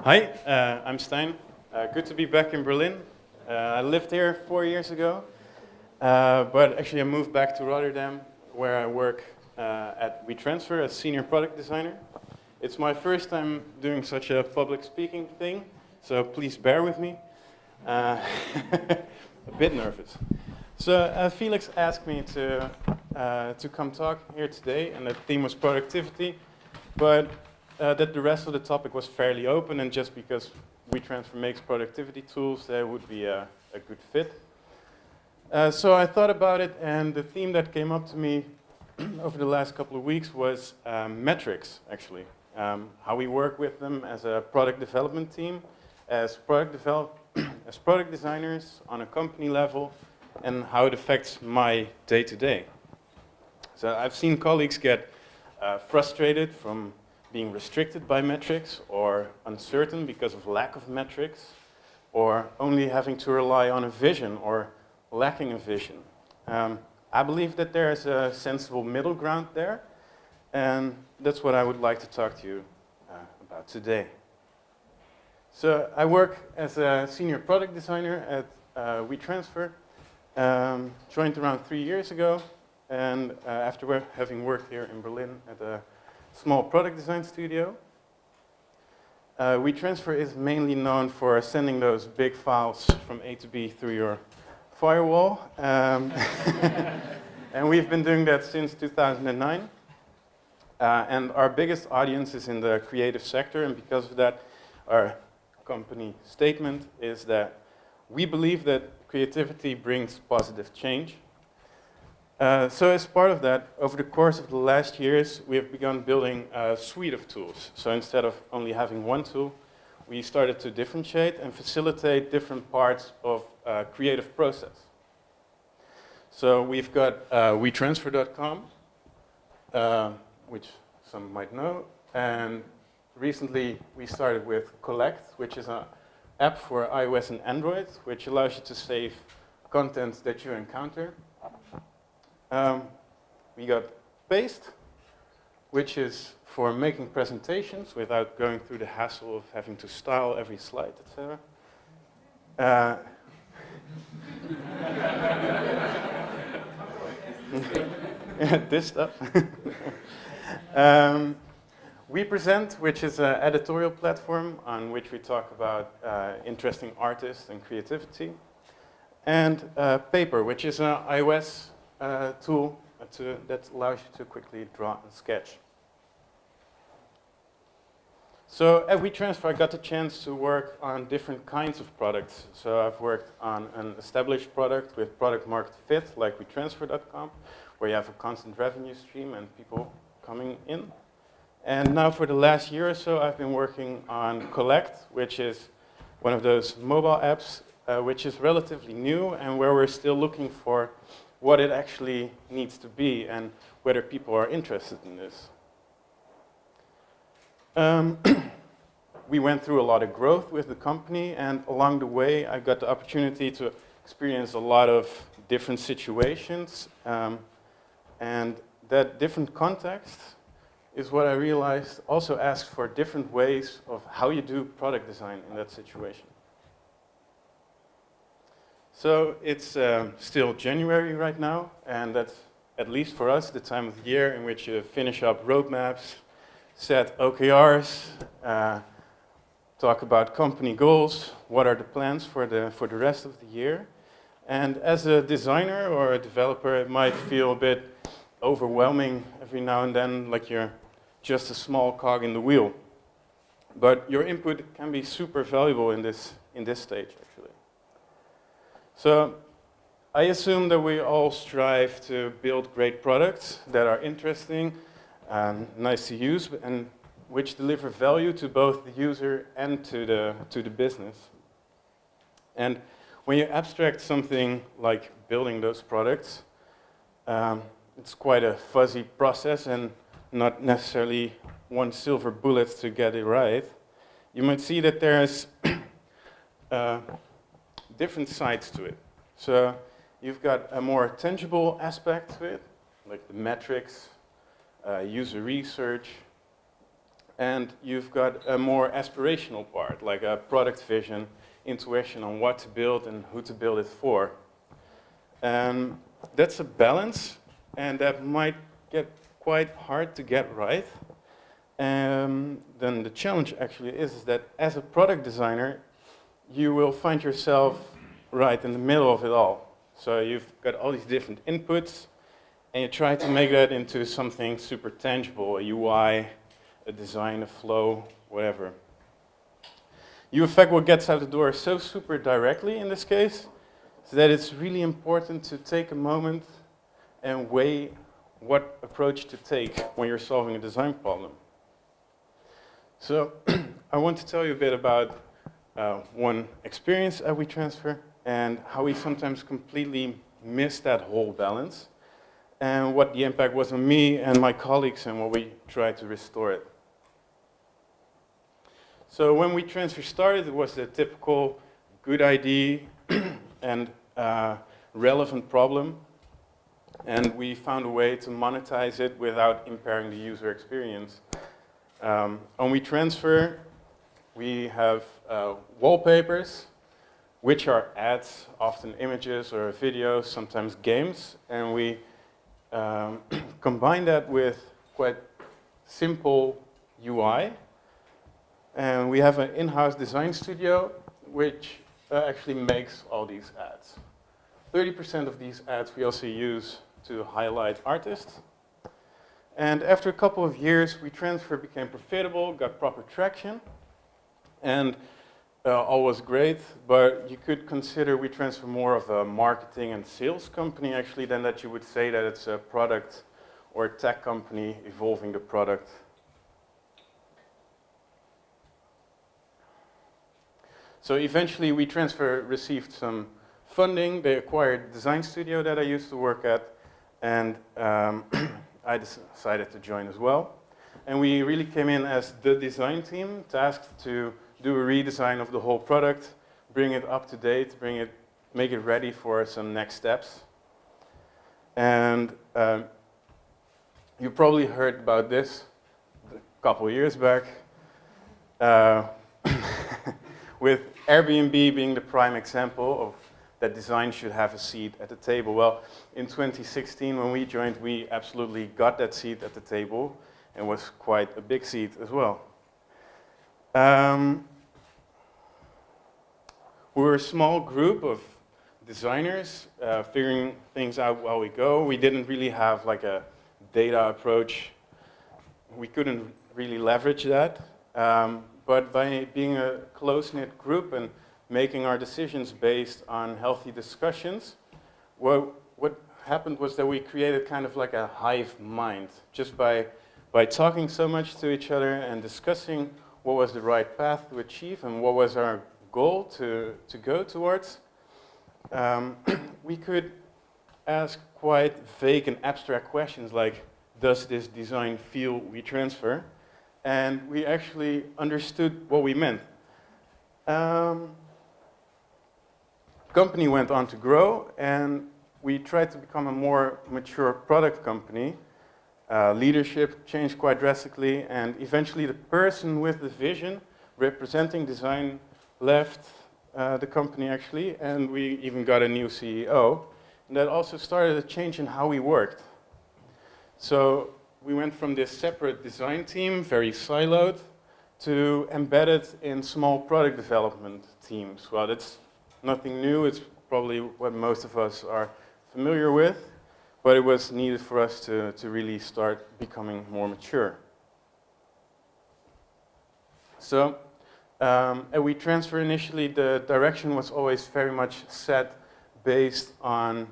Hi, I'm Stijn. Good to be back in Berlin. I lived here 4 years ago, but actually I moved back to Rotterdam, where I work at Wetransfer as senior product designer. It's my first time doing such a public speaking thing, so please bear with me. A bit nervous. So Felix asked me to come talk here today, and the theme was productivity, but that the rest of the topic was fairly open, and just because Wetransfer makes productivity tools, that would be a good fit. So I thought about it, and the theme that came up to me over the last couple of weeks was metrics, actually. How we work with them as a product development team, as product designers on a company level, and how it affects my day-to-day. So I've seen colleagues get frustrated from being restricted by metrics, or uncertain because of lack of metrics, or only having to rely on a vision, or lacking a vision. I believe that there is a sensible middle ground there, and that's what I would like to talk to you about today. So I work as a senior product designer at Wetransfer, joined around 3 years ago, and after having worked here in Berlin at a small product design studio. Wetransfer is mainly known for sending those big files from A to B through your firewall. And we've been doing that since 2009. And our biggest audience is in the creative sector, and because of that, our company statement is that we believe that creativity brings positive change. So as part of that, over the course of the last years, we have begun building a suite of tools. So instead of only having one tool, we started to differentiate and facilitate different parts of a creative process. So we've got Wetransfer.com, which some might know, and recently we started with Collect, which is an app for iOS and Android, which allows you to save content that you encounter. We got Paste, which is for making presentations without going through the hassle of having to style every slide, etc. This stuff. We Present, which is an editorial platform on which we talk about interesting artists and creativity. And Paper, which is an iOS tool that allows you to quickly draw and sketch. So at Wetransfer, I got the chance to work on different kinds of products. So I've worked on an established product with product market fit, like Wetransfer.com, where you have a constant revenue stream and people coming in. And now for the last year or so, I've been working on Collect, which is one of those mobile apps, which is relatively new and where we're still looking for what it actually needs to be and whether people are interested in this. We went through a lot of growth with the company, and along the way I got the opportunity to experience a lot of different situations, and that different context is what I realized also asks for different ways of how you do product design in that situation. So it's still January right now, and that's, at least for us, the time of the year in which you finish up roadmaps, set OKRs, talk about company goals, what are the plans for the rest of the year. And as a designer or a developer, it might feel a bit overwhelming every now and then, like you're just a small cog in the wheel. But your input can be super valuable in this stage, actually. So I assume that we all strive to build great products that are interesting and nice to use, and which deliver value to both the user and to the business. And when you abstract something like building those products, it's quite a fuzzy process and not necessarily one silver bullet to get it right. You might see that there's different sides to it. So you've got a more tangible aspect to it, like the metrics, user research, and you've got a more aspirational part, like a product vision, intuition on what to build and who to build it for. That's a balance, and that might get quite hard to get right. Then the challenge actually is that as a product designer, you will find yourself right in the middle of it all. So you've got all these different inputs, and you try to make that into something super tangible, a UI, a design, a flow, whatever. You affect what gets out the door so super directly in this case, so that it's really important to take a moment and weigh what approach to take when you're solving a design problem. So I want to tell you a bit about one experience at Wetransfer and how we sometimes completely miss that whole balance, and what the impact was on me and my colleagues and what we tried to restore it. So when Wetransfer started, it was the typical good idea and relevant problem, and we found a way to monetize it without impairing the user experience. On Wetransfer, we have wallpapers, which are ads, often images or videos, sometimes games, and we combine that with quite simple UI. And we have an in-house design studio which actually makes all these ads. 30% of these ads we also use to highlight artists. And after a couple of years, Wetransfer became profitable, got proper traction, and all was great, but you could consider Wetransfer more of a marketing and sales company actually than that you would say that it's a product or a tech company evolving the product. So eventually Wetransfer received some funding. They acquired the design studio that I used to work at, and I decided to join as well. And we really came in as the design team, tasked to do a redesign of the whole product, bring it up to date, make it ready for some next steps. And you probably heard about this a couple of years back, with Airbnb being the prime example of that design should have a seat at the table. Well, in 2016, when we joined, we absolutely got that seat at the table, and was quite a big seat as well. We were a small group of designers figuring things out while we go. We didn't really have like a data approach. We couldn't really leverage that. But by being a close-knit group and making our decisions based on healthy discussions, what happened was that we created kind of like a hive mind. Just by talking so much to each other and discussing what was the right path to achieve and what was our goal to go towards, we could ask quite vague and abstract questions like, does this design feel Wetransfer? And we actually understood what we meant. Company went on to grow, and we tried to become a more mature product company. Leadership changed quite drastically, and eventually the person with the vision representing design left the company actually, and we even got a new CEO. And that also started a change in how we worked. So we went from this separate design team, very siloed, to embedded in small product development teams. Well, that's nothing new. It's probably what most of us are familiar with, but it was needed for us to really start becoming more mature. So at Wetransfer initially, the direction was always very much set based on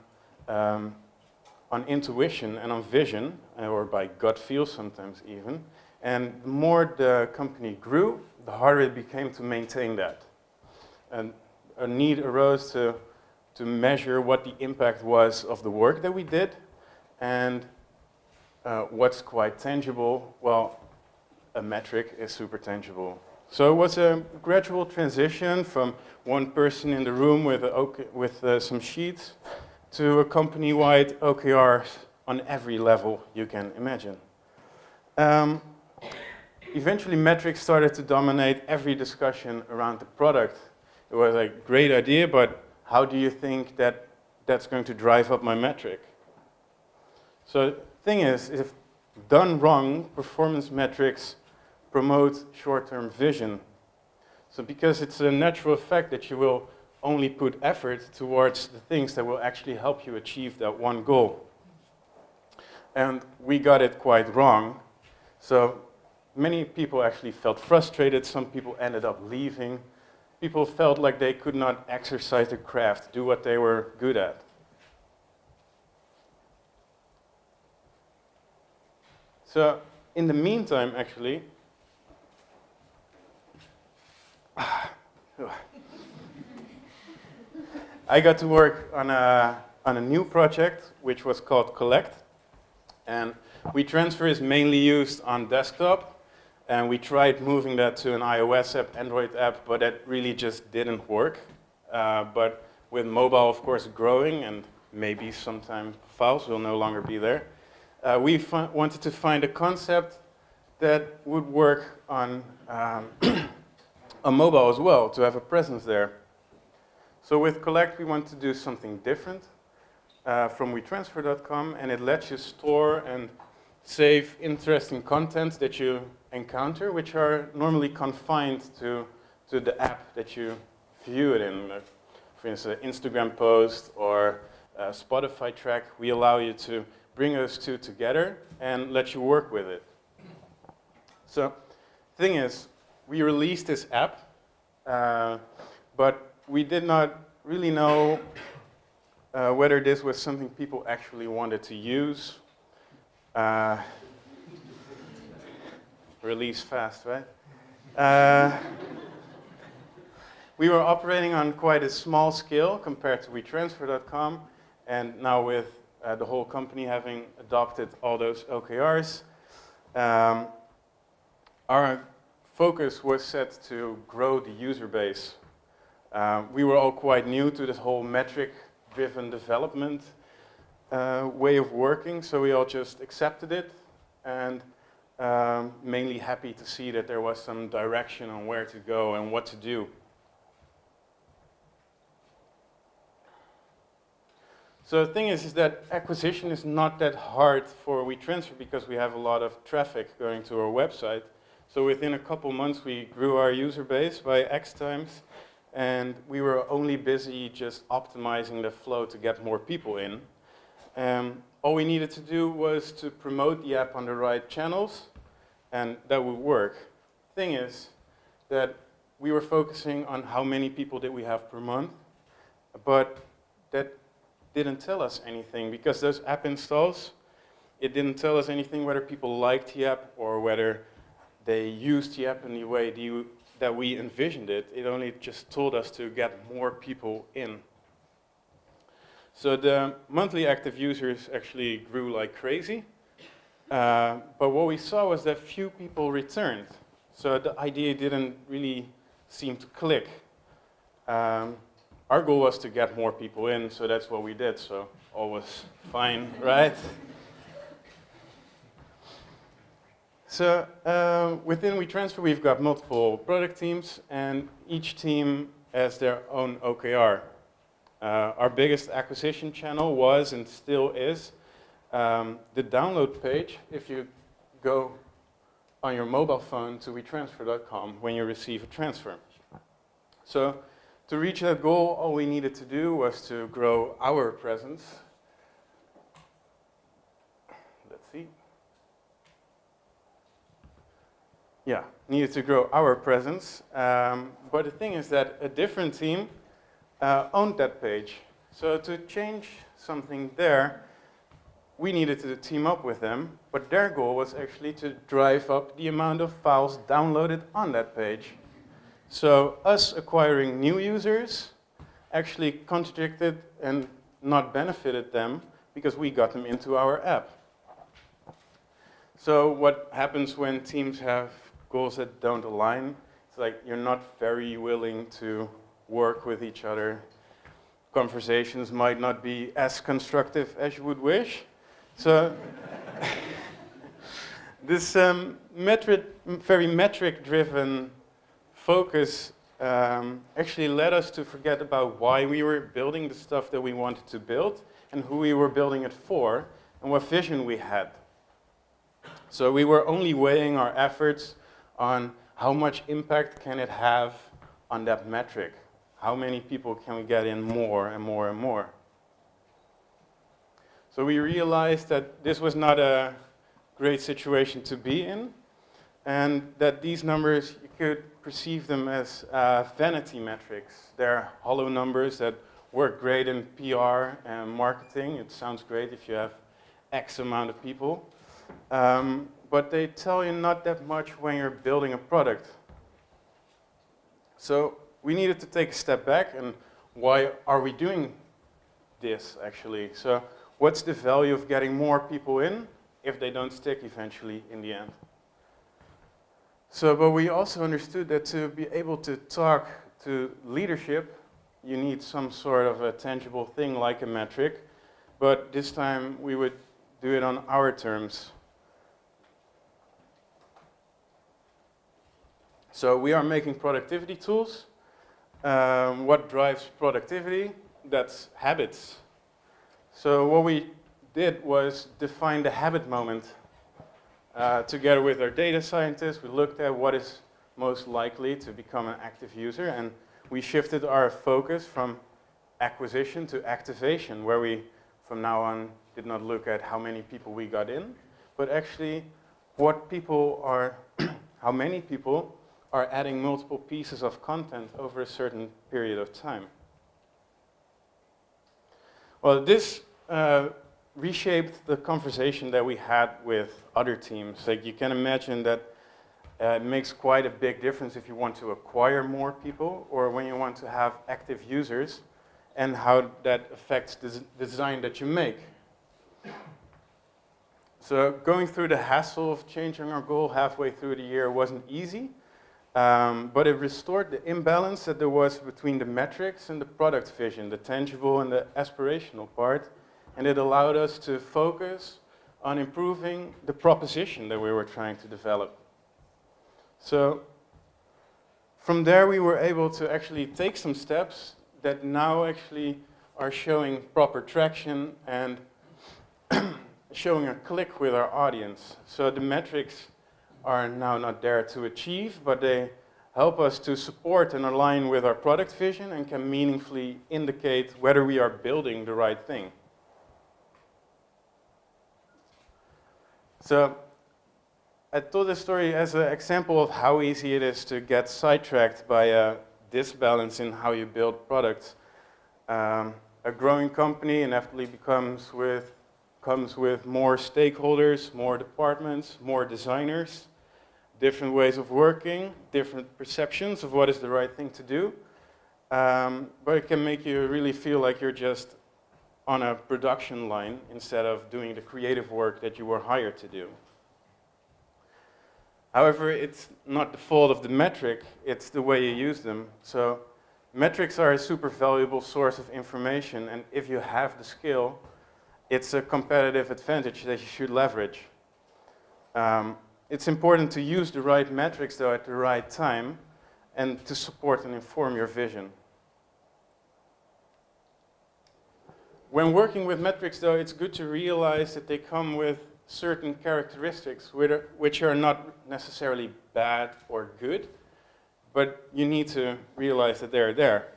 intuition and on vision, or by gut feel sometimes even. And the more the company grew, the harder it became to maintain that. And a need arose to measure what the impact was of the work that we did, and what's quite tangible. Well, a metric is super tangible. So it was a gradual transition from one person in the room with some sheets to a company-wide OKRs on every level you can imagine. eventually metrics started to dominate every discussion around the product. It was a great idea, but how do you think that that's going to drive up my metric? So the thing is, if done wrong, performance metrics promote short-term vision. So because it's a natural effect that you will only put effort towards the things that will actually help you achieve that one goal. And we got it quite wrong. So many people actually felt frustrated. Some people ended up leaving. People felt like they could not exercise their craft, do what they were good at. So in the meantime, actually, I got to work on a new project which was called Collect. And Wetransfer is mainly used on desktop. And we tried moving that to an iOS app, Android app, but that really just didn't work. But with mobile, of course, growing, and maybe sometime files will no longer be there, we wanted to find a concept that would work on a mobile as well, to have a presence there. So with Collect, we want to do something different from wetransfer.com, and it lets you store and save interesting content that you encounter, which are normally confined to the app that you view it in. For instance, an Instagram post or a Spotify track, we allow you to bring those two together and let you work with it. So the thing is, we released this app, but we did not really know whether this was something people actually wanted to use. Release fast, right? We were operating on quite a small scale compared to wetransfer.com, and now with the whole company having adopted all those OKRs, our focus was set to grow the user base. We were all quite new to this whole metric-driven development way of working, so we all just accepted it, and mainly happy to see that there was some direction on where to go and what to do. So the thing is that acquisition is not that hard for Wetransfer because we have a lot of traffic going to our website. So within a couple months we grew our user base by X times, and we were only busy just optimizing the flow to get more people in. All we needed to do was to promote the app on the right channels, and that would work. Thing is that we were focusing on how many people did we have per month, but that didn't tell us anything because those app installs, it didn't tell us anything whether people liked the app or whether they used the app in the way that we envisioned it. It only just told us to get more people in. So the monthly active users actually grew like crazy. But what we saw was that few people returned. So the idea didn't really seem to click. Our goal was to get more people in, so that's what we did. So all was fine, right? So within Wetransfer, we've got multiple product teams, and each team has their own OKR. Our biggest acquisition channel was and still is the download page if you go on your mobile phone to wetransfer.com when you receive a transfer. So to reach that goal, all we needed to do was to grow our presence. Let's see. Yeah, needed to grow our presence. But the thing is that a different team owned that page. So to change something there, we needed to team up with them, but their goal was actually to drive up the amount of files downloaded on that page. So us acquiring new users actually contradicted and not benefited them because we got them into our app. So what happens when teams have goals that don't align? It's like you're not very willing to work with each other. Conversations might not be as constructive as you would wish. So This very metric-driven focus actually led us to forget about why we were building the stuff that we wanted to build and who we were building it for and what vision we had. So we were only weighing our efforts on how much impact can it have on that metric. How many people can we get in more and more and more? So we realized that this was not a great situation to be in, and that these numbers, you could perceive them as vanity metrics. They're hollow numbers that work great in PR and marketing. It sounds great if you have X amount of people. But they tell you not that much when you're building a product. So we needed to take a step back, and why are we doing this actually? So what's the value of getting more people in if they don't stick eventually in the end? So, but we also understood that to be able to talk to leadership, you need some sort of a tangible thing like a metric, but this time we would do it on our terms. So we are making productivity tools. What drives productivity? That's habits. So what we did was define the habit moment. Together with our data scientists, we looked at what is most likely to become an active user, and we shifted our focus from acquisition to activation, where we, from now on, did not look at how many people we got in, but actually what people are, how many people are adding multiple pieces of content over a certain period of time. Well, this reshaped the conversation that we had with other teams. Like, you can imagine that it makes quite a big difference if you want to acquire more people or when you want to have active users, and how that affects the design that you make. So going through the hassle of changing our goal halfway through the year wasn't easy, but it restored the imbalance that there was between the metrics and the product vision, the tangible and the aspirational part, and it allowed us to focus on improving the proposition that we were trying to develop. So from there we were able to actually take some steps that now actually are showing proper traction and showing a click with our audience. So the metrics are now not there to achieve, but they help us to support and align with our product vision and can meaningfully indicate whether we are building the right thing. So I told this story as an example of how easy it is to get sidetracked by a disbalance in how you build products. A growing company inevitably comes with more stakeholders, more departments, more designers, different ways of working, different perceptions of what is the right thing to do. But it can make you really feel like you're just on a production line instead of doing the creative work that you were hired to do. However, it's not the fault of the metric, it's the way you use them. So metrics are a super valuable source of information, and if you have the skill, it's a competitive advantage that you should leverage. It's important to use the right metrics, though, at the right time, and to support and inform your vision. When working with metrics, though, it's good to realize that they come with certain characteristics which are not necessarily bad or good, but you need to realize that they're there.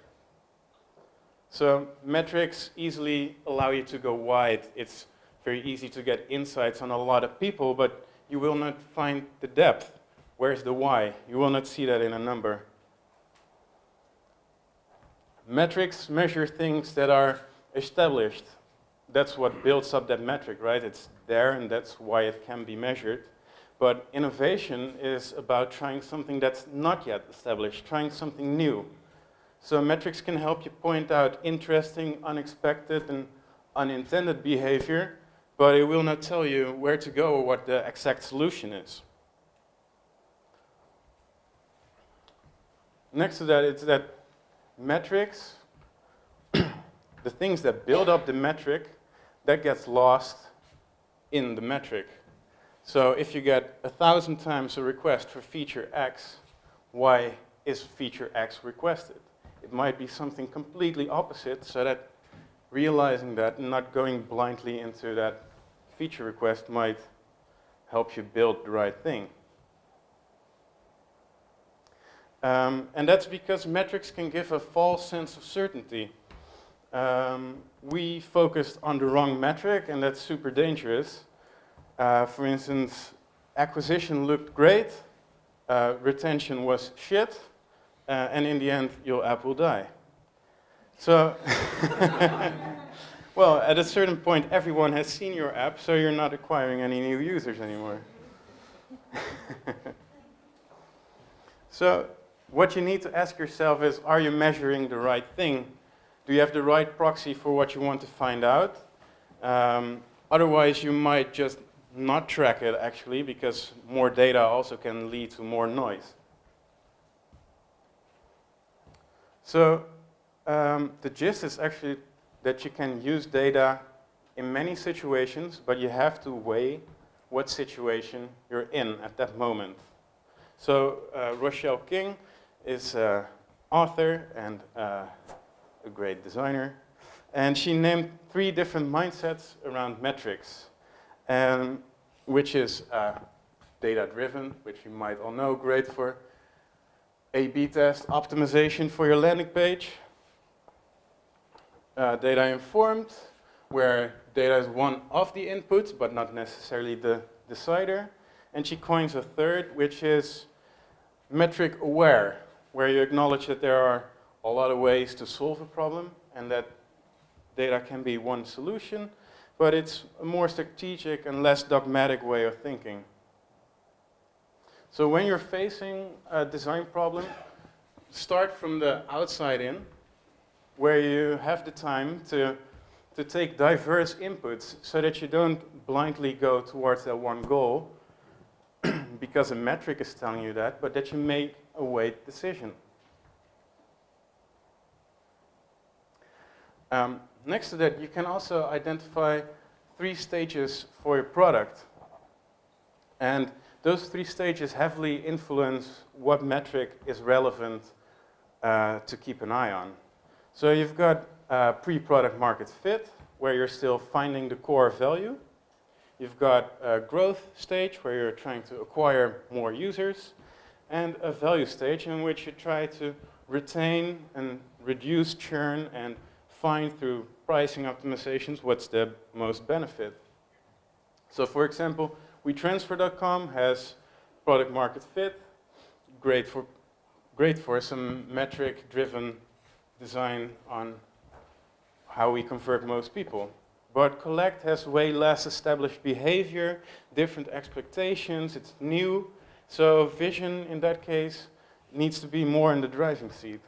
So metrics easily allow you to go wide. It's very easy to get insights on a lot of people, but you will not find the depth. Where's the why? You will not see that in a number. Metrics measure things that are established. That's what builds up that metric, right? It's there, and that's why it can be measured. But innovation is about trying something that's not yet established, trying something new. So metrics can help you point out interesting, unexpected, and unintended behavior, but it will not tell you where to go or what the exact solution is. Next to that, it's that metrics, the things that build up the metric, that gets lost in the metric. So if you get 1,000 times a request for feature X, why is feature X requested? It might be something completely opposite, so that realizing that and not going blindly into that feature request might help you build the right thing. And that's because metrics can give a false sense of certainty. We focused on the wrong metric, and that's super dangerous. For instance, acquisition looked great, retention was shit, and in the end, your app will die. So, well, at a certain point, everyone has seen your app, so you're not acquiring any new users anymore. So, what you need to ask yourself is, are you measuring the right thing? Do you have the right proxy for what you want to find out? Otherwise, you might just not track it, actually, because more data also can lead to more noise. So, the gist is actually that you can use data in many situations, but you have to weigh what situation you're in at that moment. So, Rochelle King is an author and a great designer, and she named 3 different mindsets around metrics, which is data-driven, which you might all know, great for A/B test optimization for your landing page. Data-informed, where data is one of the inputs, but not necessarily the decider. And she coins a third, which is metric-aware, where you acknowledge that there are a lot of ways to solve a problem, and that data can be one solution, but it's a more strategic and less dogmatic way of thinking. So when you're facing a design problem, start from the outside in, where you have the time to take diverse inputs so that you don't blindly go towards that one goal because a metric is telling you that, but that you make a weighted decision. Next to that, you can also identify 3 stages for your product. And those 3 stages heavily influence what metric is relevant to keep an eye on. So you've got pre-product market fit, where you're still finding the core value. You've got a growth stage, where you're trying to acquire more users, and a value stage in which you try to retain and reduce churn and find through pricing optimizations what's the most benefit. So for example, Wetransfer.com has product market fit, great for some metric-driven design on how we convert most people. But Collect has way less established behavior, different expectations, it's new, so vision in that case needs to be more in the driving seat.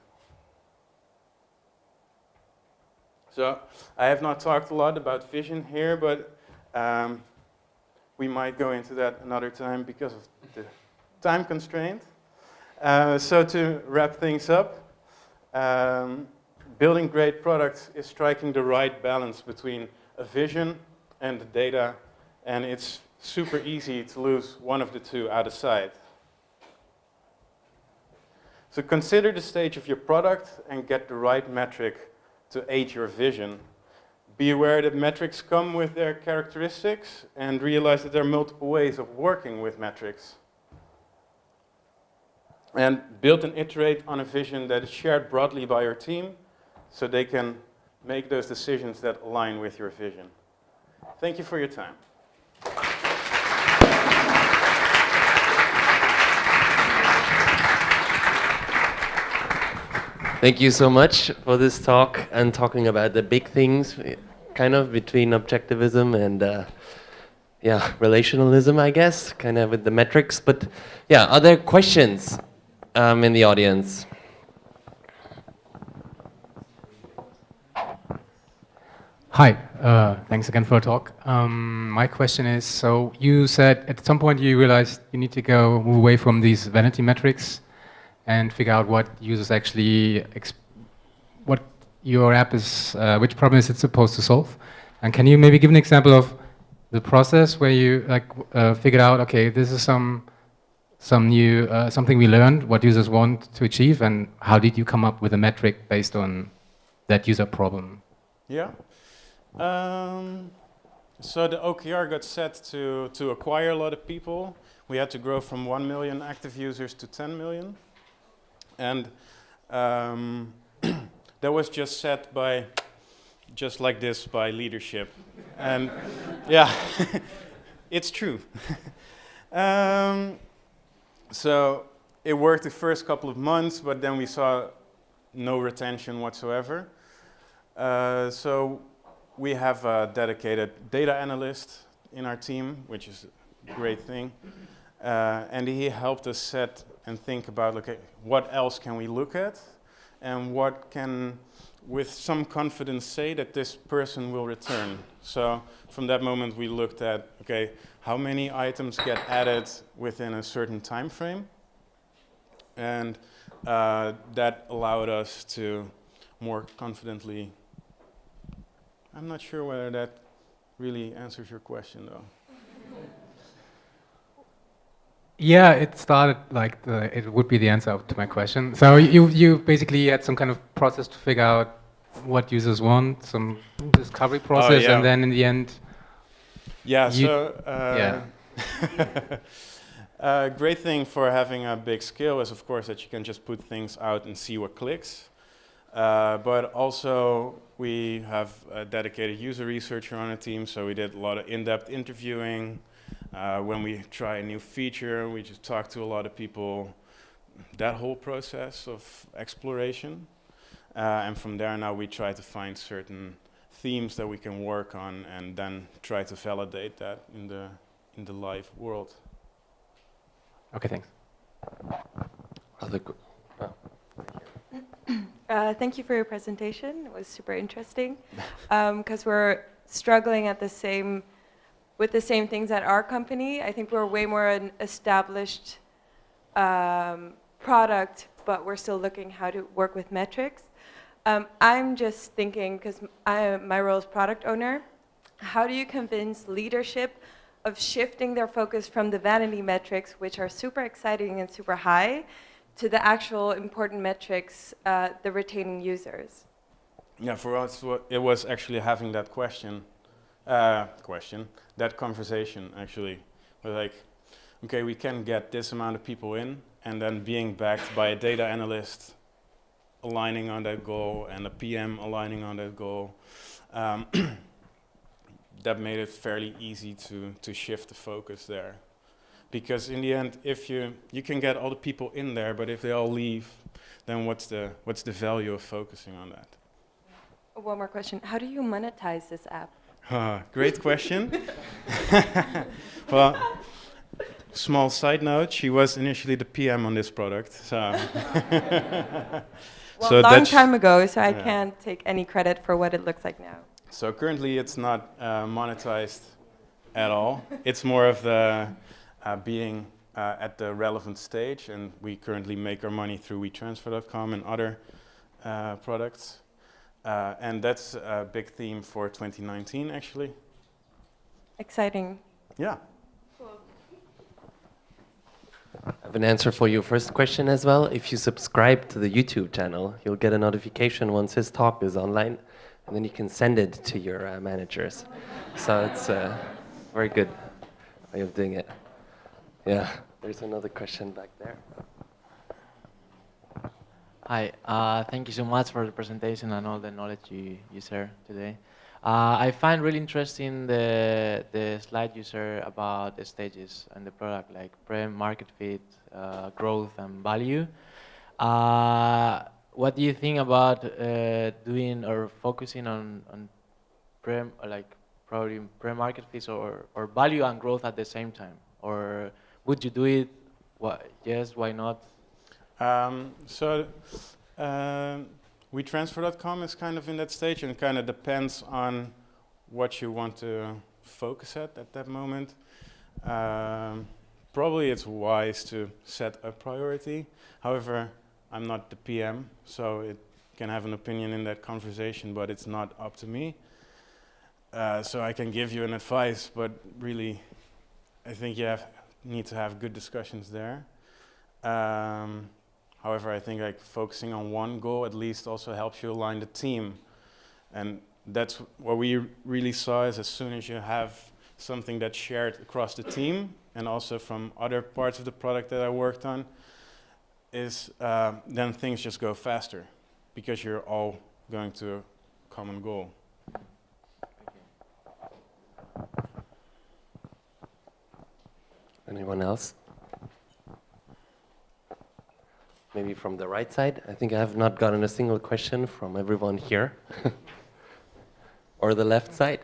So I have not talked a lot about vision here, but we might go into that another time because of the time constraint. So to wrap things up, building great products is striking the right balance between a vision and the data, and it's super easy to lose one of the two out of sight. So consider the stage of your product and get the right metric to aid your vision. Be aware that metrics come with their characteristics, and realize that there are multiple ways of working with metrics. And build and iterate on a vision that is shared broadly by your team, so they can make those decisions that align with your vision. Thank you for your time. Thank you so much for this talk and talking about the big things, kind of between objectivism and relationalism, I guess, kind of with the metrics. But yeah, other questions in the audience? Hi, thanks again for the talk. My question is, so you said at some point you realized you need to move away from these vanity metrics and figure out what users actually, what your app is, which problem is it supposed to solve. And can you maybe give an example of the process where you figured out, okay, this is some new something we learned, what users want to achieve, and how did you come up with a metric based on that user problem? Yeah. So the OKR got set to acquire a lot of people. We had to grow from 1 million active users to 10 million. And that was just set by, just like this, by leadership. And yeah, it's true. So it worked the first couple of months, but then we saw no retention whatsoever. So we have a dedicated data analyst in our team, which is a great thing. And he helped us set and think about, okay, what else can we look at? And what can, with some confidence, say that this person will return? So from that moment, we looked at, okay, how many items get added within a certain time frame? And that allowed us to more confidently. I'm not sure whether that really answers your question, though. Yeah, it started like it would be the answer to my question. So you basically had some kind of process to figure out what users want, some discovery process, yeah. and then in the end. Yeah. Yeah. A great thing for having a big scale is, of course, that you can just put things out and see what clicks. But also, we have a dedicated user researcher on the team, so we did a lot of in-depth interviewing. When we try a new feature, we just talk to a lot of people. That whole process of exploration. And from there now we try to find certain themes that we can work on and then try to validate that in the live world. Okay, thanks. Thank you for your presentation. It was super interesting because we're struggling with the same things at our company. I think we're way more an established product, but we're still looking how to work with metrics. I'm just thinking, because my role is product owner, how do you convince leadership of shifting their focus from the vanity metrics, which are super exciting and super high, to the actual important metrics, the retaining users? Yeah, for us, it was actually having that that conversation actually. We're like, okay, we can get this amount of people in, and then being backed by a data analyst aligning on that goal and a PM aligning on that goal. That made it fairly easy to shift the focus there. Because in the end, if you can get all the people in there, but if they all leave, then what's the value of focusing on that? One more question. How do you monetize this app? Great question. Well, small side note, she was initially the PM on this product. So Well, so long time ago, so I yeah. can't take any credit for what it looks like now. So currently it's not monetized at all. It's more of the being at the relevant stage, and we currently make our money through Wetransfer.com and other products. And that's a big theme for 2019, actually. Exciting. Yeah. I have an answer for your first question as well. If you subscribe to the YouTube channel, you'll get a notification once his talk is online, and then you can send it to your managers. So it's a very good way of doing it. Yeah, there's another question back there. Hi, thank you so much for the presentation and all the knowledge you share today. I find really interesting the slide you share about the stages and the product, like prem, market fit, growth, and value. What do you think about doing or focusing on prem, or like probably pre-market fit or value and growth at the same time? Or would you do it? Yes, why not? Wetransfer.com is kind of in that stage, and it kind of depends on what you want to focus at that moment. Probably it's wise to set a priority. However, I'm not the PM, so it can have an opinion in that conversation, but it's not up to me. So I can give you an advice, but really, I think you need to have good discussions there. However, I think like focusing on one goal at least also helps you align the team. And that's what we really saw is as soon as you have something that's shared across the team and also from other parts of the product that I worked on, is then things just go faster because you're all going to a common goal. Anyone else? Maybe from the right side. I think I have not gotten a single question from everyone here. Or the left side.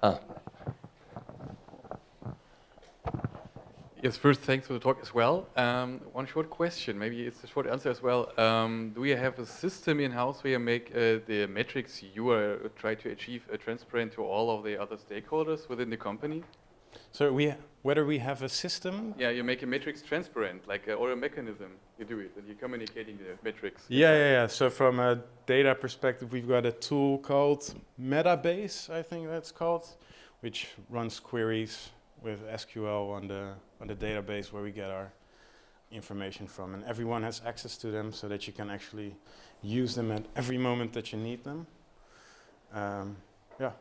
Ah. Yes, first, thanks for the talk as well. One short question, maybe it's a short answer as well. Do you have a system in-house where you make the metrics you try to achieve transparent to all of the other stakeholders within the company? So whether we have a system? Yeah, you make a matrix transparent, like or a mechanism. You do it, and you're communicating the metrics. Yeah. So from a data perspective, we've got a tool called Metabase, I think that's called, which runs queries with SQL on the database where we get our information from, and everyone has access to them so that you can actually use them at every moment that you need them. Yeah.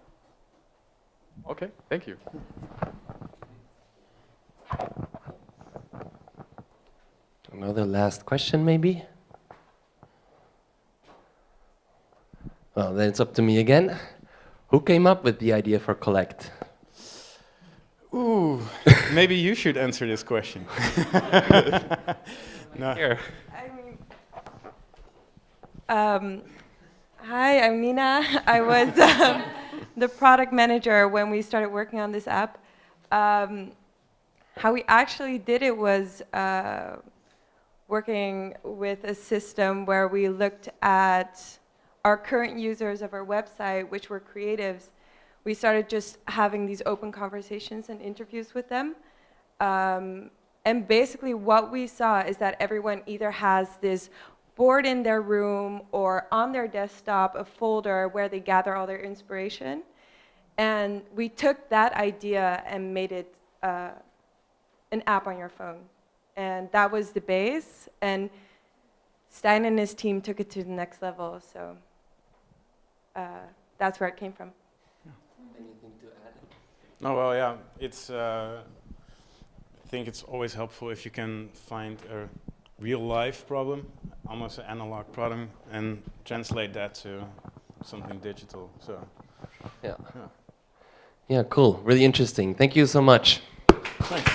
Okay, thank you. Another last question, maybe? Well, then it's up to me again. Who came up with the idea for Collect? Ooh, maybe you should answer this question. No. Here. Hi, I'm Nina. I was the product manager when we started working on this app. How we actually did it was working with a system where we looked at our current users of our website, which were creatives. We started just having these open conversations and interviews with them. And basically what we saw is that everyone either has this board in their room or on their desktop, a folder where they gather all their inspiration. And we took that idea and made it an app on your phone. And that was the base. And Stijn and his team took it to the next level. So that's where it came from. Anything to add? No, well, yeah, it's. I think it's always helpful if you can find a real-life problem, almost an analog problem, and translate that to something digital. So. Yeah. Yeah, cool. Really interesting. Thank you so much. Thanks.